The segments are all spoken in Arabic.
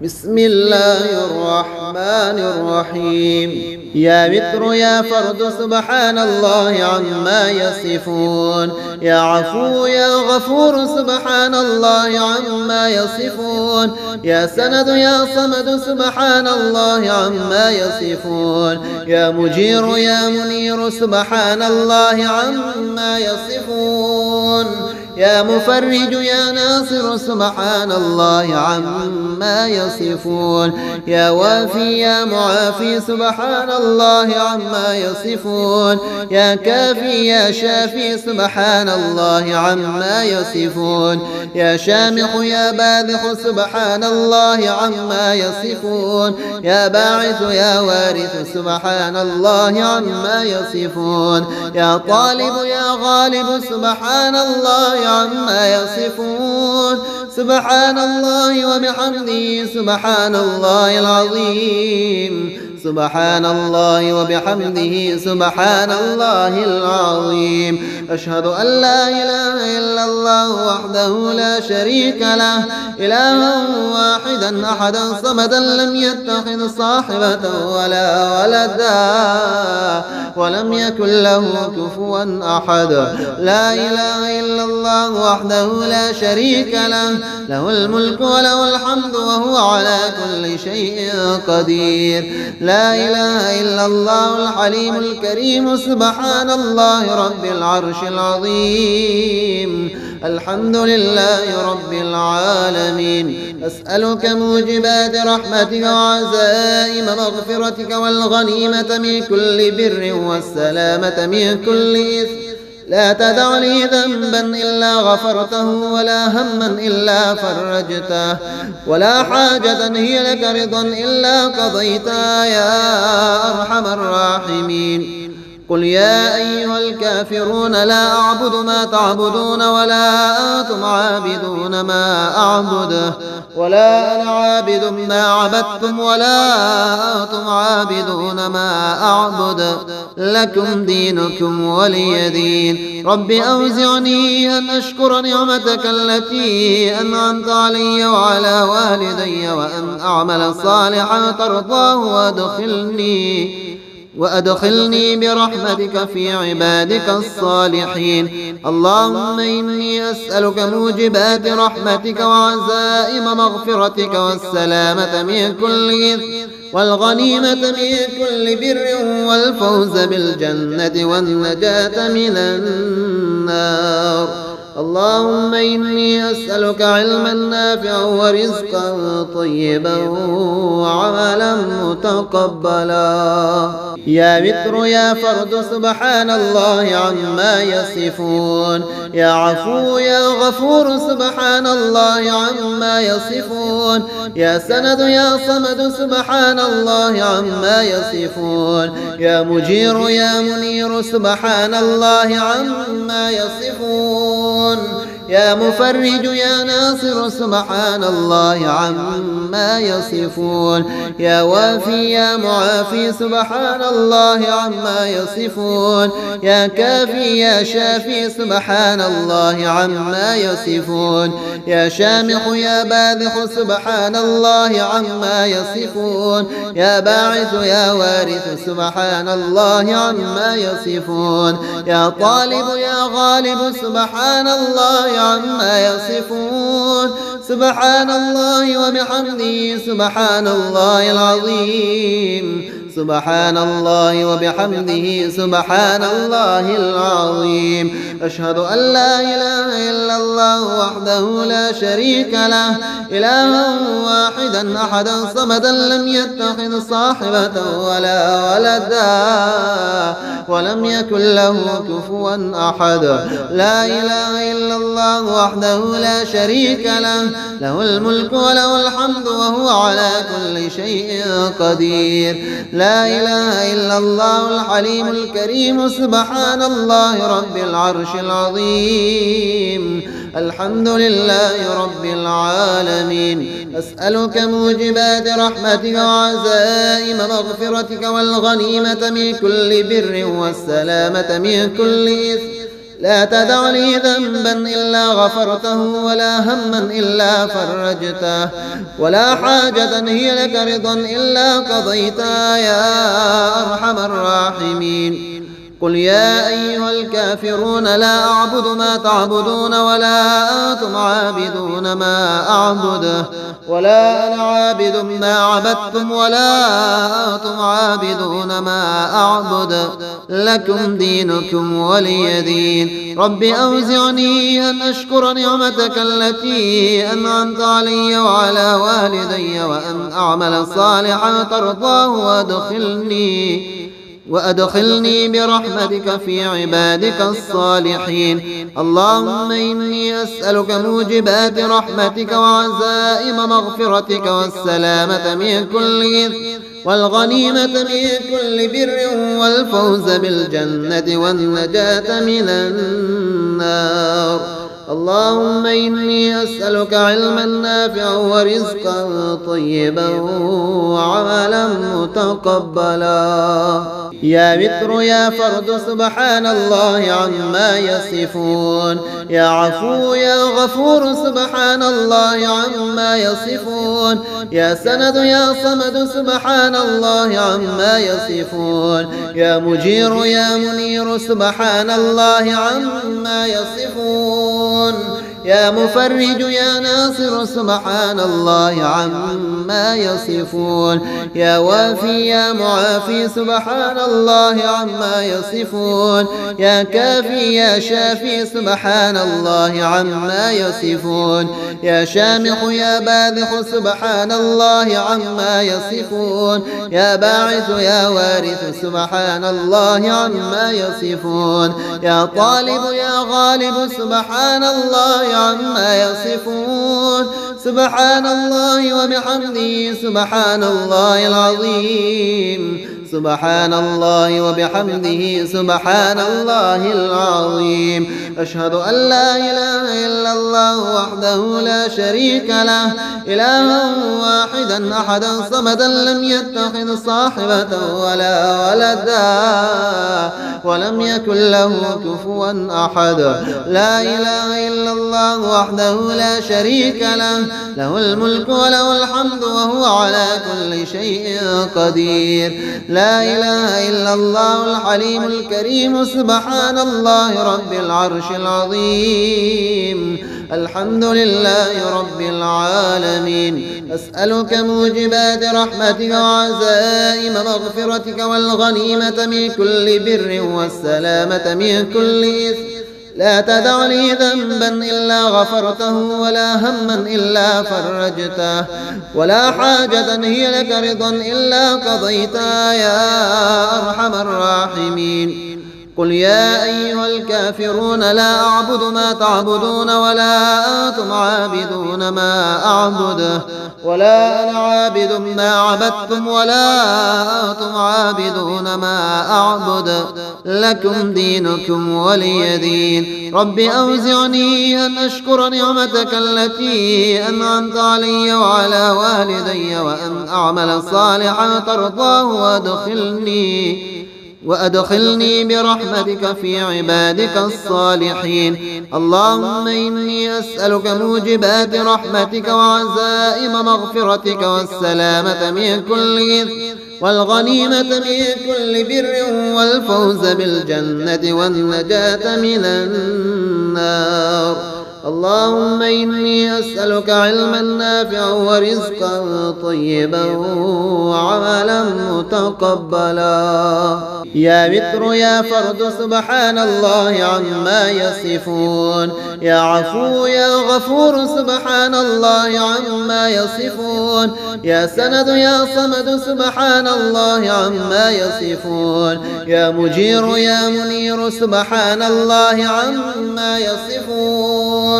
بسم الله الرحمن الرحيم. يا وتر يا فرد سبحان الله عما يصفون. يا عفو يا غفور سبحان الله عما يصفون. يا سند يا صمد سبحان الله عما يصفون. يا مجير يا منير سبحان الله عما يصفون. يا مفرج يا ناصر سبحان الله عما يصفون. يا وافي يا معافي سبحان الله عما يصفون. يا كافي يا شافي سبحان الله عما يصفون. يا شامخ يا باذخ سبحان الله عما يصفون. يا باعث يا وارث سبحان الله عما يصفون. يا طالب يا غالب سبحان الله عما يصفون. سبحان الله وبحمده سبحان الله العظيم. سبحان الله وبحمده سبحان الله العظيم. أشهد أن لا إله إلا الله وحده لا شريك له إلها واحدا أحدا صمدا لم يتخذ صاحبة ولا ولدا ولم يكن له كفوا أحد. لا إله إلا الله وحده لا شريك له له الملك وله الحمد وهو على كل شيء قدير. لا إله إلا الله الحليم الكريم سبحان الله رب العرش العظيم. الحمد لله رب العالمين. أسألك موجبات رحمتك وعزائم مغفرتك والغنيمة من كل بر والسلامة من كل إثم. لا تدع لي ذنبا إلا غفرته ولا هما إلا فرجته ولا حاجة هي لك رضا إلا قضيتها يا أرحم الراحمين. قل يا أيها الكافرون لا أعبد ما تعبدون ولا أنتم عابدون ما أعبد ولا أنا عابد ما عبدتم ولا أنتم عابدون ما أعبد لكم دينكم ولي دين. رب أوزعني أن أشكر نعمتك التي أنعمت علي وعلى والدي وأن أعمل صالحا ترضاه وأدخلني برحمتك في عبادك الصالحين. اللهم إني أسألك موجبات رحمتك وعزائم مغفرتك والسلامة من كل إثم والغنيمة من كل بر والفوز بالجنة والنجاة من النار. اللهم إني أسألك علما نافعا ورزقا طيبا وعملا متقبلا. يا وتر يا فرد سبحان الله عما يصفون. يا عفو يا غفور سبحان الله عما يصفون. يا سند يا صمد سبحان الله عما يصفون. يا مجير يا منير سبحان الله عما يصفون. يا مفرج يا ناصر سبحان الله عما يصفون. يا وافي يا معافي سبحان الله عما يصفون. يا كافي يا شافي سبحان الله عما يصفون. يا شامخ يا باذخ سبحان الله عما يصفون. يا باعث يا وارث سبحان الله عما يصفون. يا طالب يا غالب سبحان الله عما يصفون. سبحان الله وبحمده سبحان الله العظيم. سبحان الله وبحمده سبحان الله العظيم. أشهد أن لا إله إلا الله وحده لا شريك له إلها واحدا أحدا صمدا لم يتخذ صاحبة ولا ولدا ولم يكن له كفوا أحد. لا إله إلا الله وحده لا شريك له له الملك وله الحمد وهو على كل شيء قدير. لا إله إلا الله الحليم الكريم سبحان الله رب العرش العظيم. الحمد لله رب العالمين. أسألك موجبات رحمتك وعزائم مغفرتك والغنيمة من كل بر والسلامة من كل إثم. لا تدع لي ذنبا إلا غفرته ولا هما إلا فرجته ولا حاجة هي لك رضا إلا قضيتها يا أرحم الراحمين. قل يا أيها الكافرون لا أعبد ما تعبدون ولا أنتم عابدون ما أعبد ولا أنا عابد ما عبدتم ولا أنتم عابدون ما أعبد لكم دينكم ولي دين. رب أوزعني أن أشكر نعمتك التي أنعمت علي وعلى والدي وأن أعمل صالحا ترضاه وأدخلني برحمتك في عبادك الصالحين. اللهم إني أسألك موجبات رحمتك وعزائم مغفرتك والسلامة من كل إثم والغنيمة من كل بر والفوز بالجنة والنجاة من النار. اللهم إني أسألك علما نافعا ورزقا طيبا وعملا متقبلا. يا وتر يا فرد سبحان الله عما يصفون. يا عفو يا غفور سبحان الله عما يصفون. يا سند يا صمد سبحان الله عما يصفون. يا مجير يا منير سبحان الله عما يصفون. يا مفرج يا ناصر سبحان الله عما يصفون. يا وافي يا معافي سبحان الله عما يصفون. يا كافي يا شافي سبحان الله عما يصفون. يا شامخ يا باذخ سبحان الله عما يصفون. يا باعث يا وارث سبحان الله عما يصفون. يا طالب يا غالب سبحان الله عما يصفون. سبحان الله وبحمده سبحان الله العظيم. سبحان الله وبحمده سبحان الله العظيم. أشهد أن لا إله إلا الله وحده لا شريك له إلها واحدا أحدا صمدا لم يتخذ صاحبة ولا ولدا ولم يكن له كفوا أحد. لا إله إلا الله وحده لا شريك له له الملك وله الحمد وهو على كل شيء قدير. لا إله إلا الله الحليم الكريم سبحان الله رب العرش العظيم. الحمد لله رب العالمين. أسألك موجبات رحمتك وعزائم مغفرتك والغنيمة من كل بر والسلامة من كل إثم. لا تدع لي ذنبا إلا غفرته ولا هما إلا فرجته ولا حاجة هي لك رضا إلا قضيتها يا أرحم الراحمين. قل يا أيها الكافرون لا أعبد ما تعبدون ولا أنتم عابدون ما أعبد ولا أنا عابد ما عبدتم ولا أنتم عابدون ما أعبد لكم دينكم ولي دين. رب أوزعني أن أشكر نعمتك التي أنعمت علي وعلى والدي وأن أعمل صالحا ترضاه وأدخلني برحمتك في عبادك الصالحين. اللهم إني أسألك موجبات رحمتك وعزائم مغفرتك والسلامة من كل إثم والغنيمة من كل بر والفوز بالجنة والنجاة من النار. اللهم إني أسألك علما نافعا ورزقا طيبا وعملا متقبلا. يا وتر يا فرد سبحان الله عما يصفون. يا عفو يا غفور سبحان الله عما يصفون. يا سند يا صمد سبحان الله عما يصفون. يا مجير يا منير سبحان الله عما يصفون.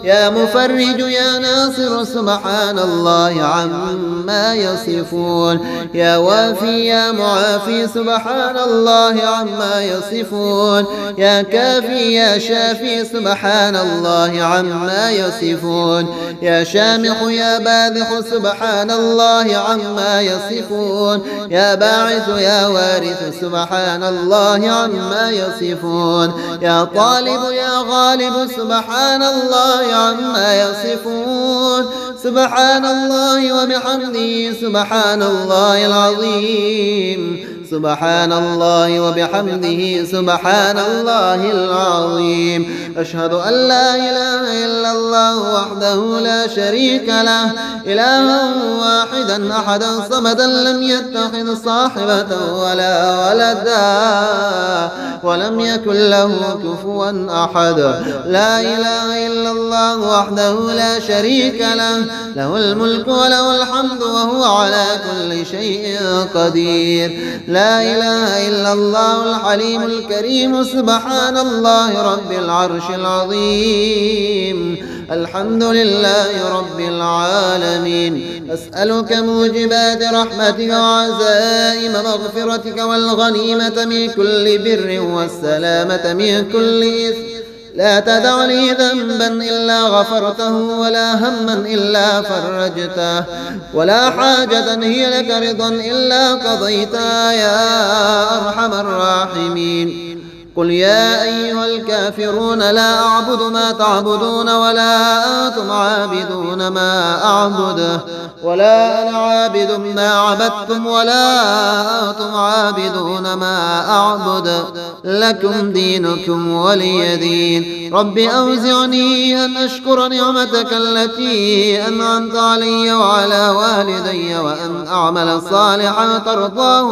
يا مفرج يا ناصر سبحان الله عما يصفون يا وافي يا معافي سبحان الله عما يصفون يا كافي يا شافي سبحان الله عما يصفون يا شامخ يا باذخ سبحان الله عما يصفون يا باعث يا وارث سبحان الله عما يصفون يا طالب يا غالب سبحان الله عما يصفون سبحان الله وبحمده سبحان الله العظيم سبحان الله وبحمده سبحان الله العظيم أشهد أن لا إله إلا الله وحده لا شريك له إلها واحدا أحدا صمدا لم يتخذ صاحبة ولا ولدا ولم يكن له كفوا أحد لا إله إلا الله وحده لا شريك له له الملك وله الحمد وهو على كل شيء قدير لا إله إلا الله الحليم الكريم سبحان الله رب العرش العظيم الحمد لله رب العالمين أسألك موجبات رحمتك وعزائم مغفرتك والغنيمة من كل بر والسلامة من كل إثم لا تدع لي ذنبا إلا غفرته ولا هما إلا فرجته ولا حاجة هي لك رضا إلا قضيتها يا أرحم الراحمين قل يا أيها الكافرون لا أعبد ما تعبدون ولا أنتم عابدون ما أعبد ولا أنا عابد ما عبدتم ولا أنتم عابدون ما أعبد لكم دينكم ولي دين رب أوزعني أن أشكر نعمتك التي أنعمت علي وعلى والدي وأن أعمل صالحا ترضاه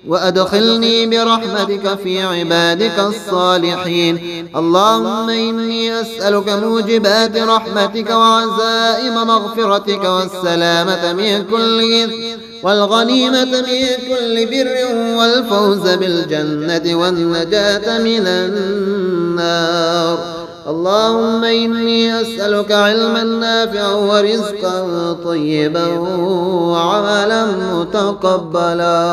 وأدخلني برحمتك في عبادك الصالحين اللهم إني أسألك موجبات رحمتك وعزائم مغفرتك والسلامة من كل إثم والغنيمة من كل بر والفوز بالجنة والنجاة من النار اللهم إني أسألك علما نافعا ورزقا طيبا وعملا متقبلا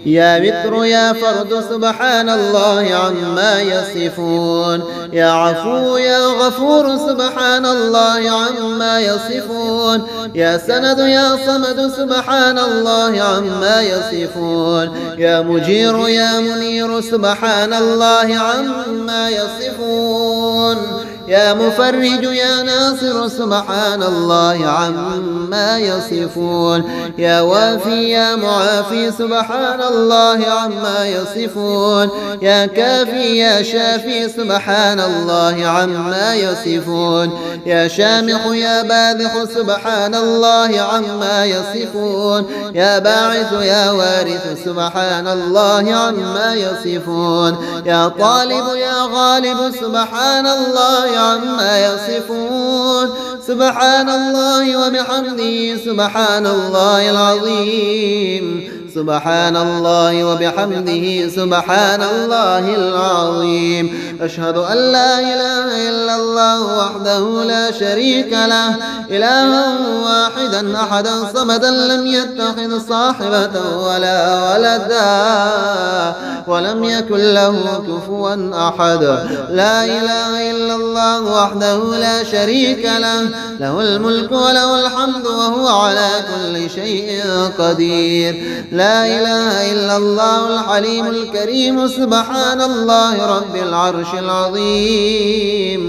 يا متر يا فرد سبحان الله عما يصفون يا عفو يا غفور سبحان الله عما يصفون يا سند يا صمد سبحان الله عما يصفون يا مجير يا منير سبحان الله عما يصفون يا مفرج يا ناصر سبحان الله عما يصفون يا وافي يا معافي سبحان الله عما يصفون يا كافي يا شافي سبحان الله عما يصفون يا شامخ يا باذخ سبحان الله عما يصفون يا باعث يا وارث سبحان الله عما يصفون يا طالب يا غالب سبحان الله عما يصفون سبحان الله وبحمده سبحان الله العظيم سبحان الله وبحمده سبحان الله العظيم أشهد أن لا إله إلا الله وحده لا شريك له إلها واحدا أحدا صمدا لم يتخذ صاحبة ولا ولدا ولم يكن له كفوا أحد لا إله إلا الله وحده لا شريك له له الملك وله الحمد وهو على كل شيء قدير لا إله إلا الله الحليم الكريم سبحان الله رب العرش العظيم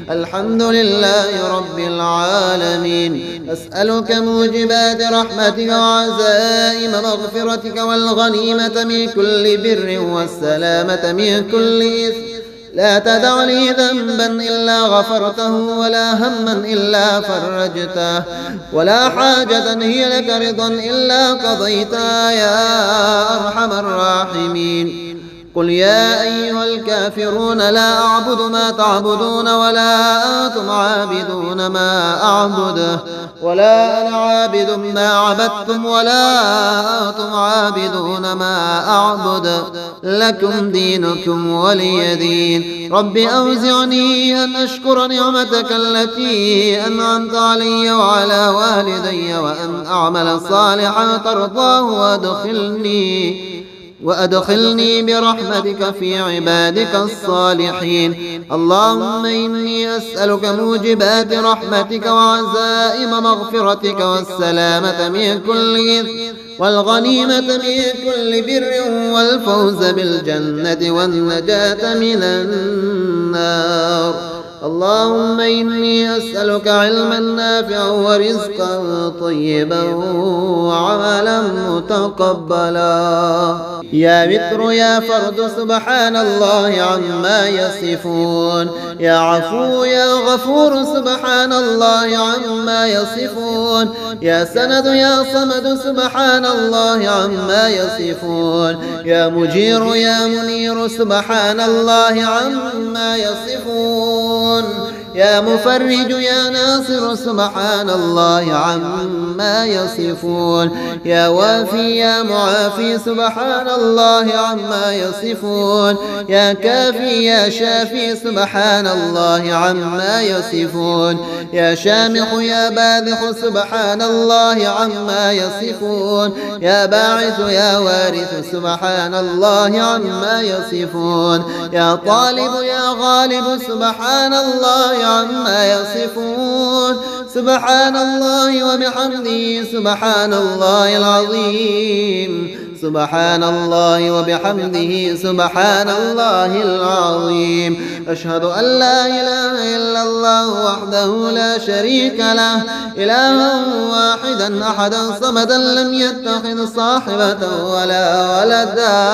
الحمد لله رب العالمين أسألك موجبات رحمتك وعزائم مغفرتك والغنيمة من كل بر والسلامة من كل إثم لا تدع لي ذنبا إلا غفرته ولا هما إلا فرجته ولا حاجة هي لك رضا إلا قضيتها يا أرحم الراحمين قل يا أيها الكافرون لا أعبد ما تعبدون ولا أنتم عابدون ما أعبد ولا أنا عابد ما عبدتم ولا أنتم عابدون ما أعبد لكم دينكم ولي دين. رب أوزعني أن أشكر نعمتك التي أنعمت علي وعلى والدي وأن أعمل صالحا ترضاه وأدخلني برحمتك في عبادك الصالحين. اللهم إني أسألك موجبات رحمتك وعزائم مغفرتك والسلامة من كل إثم والغنيمة من كل بر والفوز بالجنة والنجاة من النار. اللهم إني أسألك علما نافعا ورزقا طيبا وعملا متقبلا. يا وتر يا فرد سبحان الله عما يصفون. يا عفو يا غفور سبحان الله عما يصفون. يا سند يا صمد سبحان الله عما يصفون. يا مجير يا منير سبحان الله عما يصفون. يا مفرج يا ناصر سبحان الله عما يصفون. يا وافي يا معافي سبحان الله عما يصفون. يا كافي يا شافي سبحان الله عما يصفون. يا شامخ يا باذخ سبحان الله عما يصفون. يا باعث يا وارث سبحان الله عما يصفون. يا طالب يا غالب سبحان الله عما يصفون. سبحان الله وبحمده سبحان الله العظيم. سبحان الله وبحمده سبحان الله العظيم. أشهد أن لا إله إلا الله وحده لا شريك له إلها واحدا أحدا صمدا لم يتخذ صاحبة ولا ولدا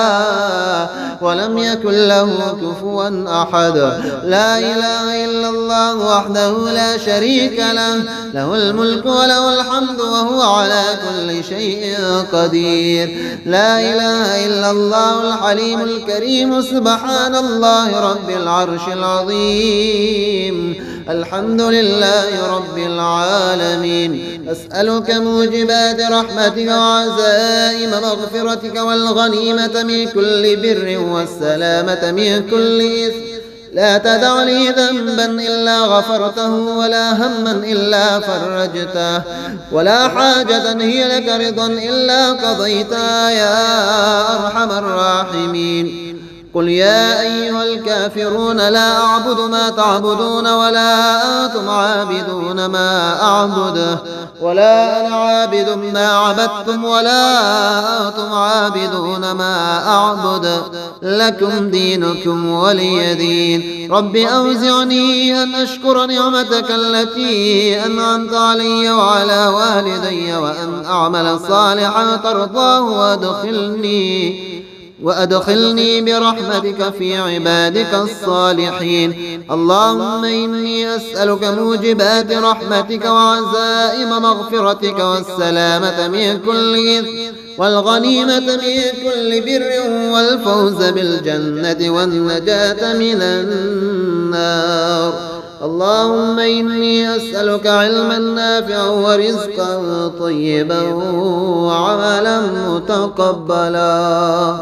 ولم يكن له كفوا أحد. لا إله إلا الله وحده لا شريك له له الملك وله الحمد وهو على كل شيء قدير. لا إله إلا الله الحليم الكريم سبحان الله رب العرش العظيم. الحمد لله رب العالمين. أسألك موجبات رحمتك وعزائم مغفرتك والغنيمة من كل بر والسلامة من كل إثم. لا تدع لي ذنبا إلا غفرته ولا هما إلا فرجته ولا حاجة هي لك رضا إلا قضيتها يا أرحم الراحمين. قل يا أيها الكافرون لا أعبد ما تعبدون ولا أنتم عابدون ما أعبد ولا أنا عابد ما عبدتم ولا أنتم عابدون ما أعبد لكم دينكم ولي دين. رب أوزعني أن أشكر نعمتك التي أنعمت علي وعلى والدي وأن أعمل صالحا ترضاه وأدخلني برحمتك في عبادك الصالحين. اللهم إني أسألك موجبات رحمتك وعزائم مغفرتك والسلامة من كل إثم والغنيمة من كل بر والفوز بالجنة والنجاة من النار. اللهم إني أسألك علما نافعا ورزقا طيبا وعملا متقبلا.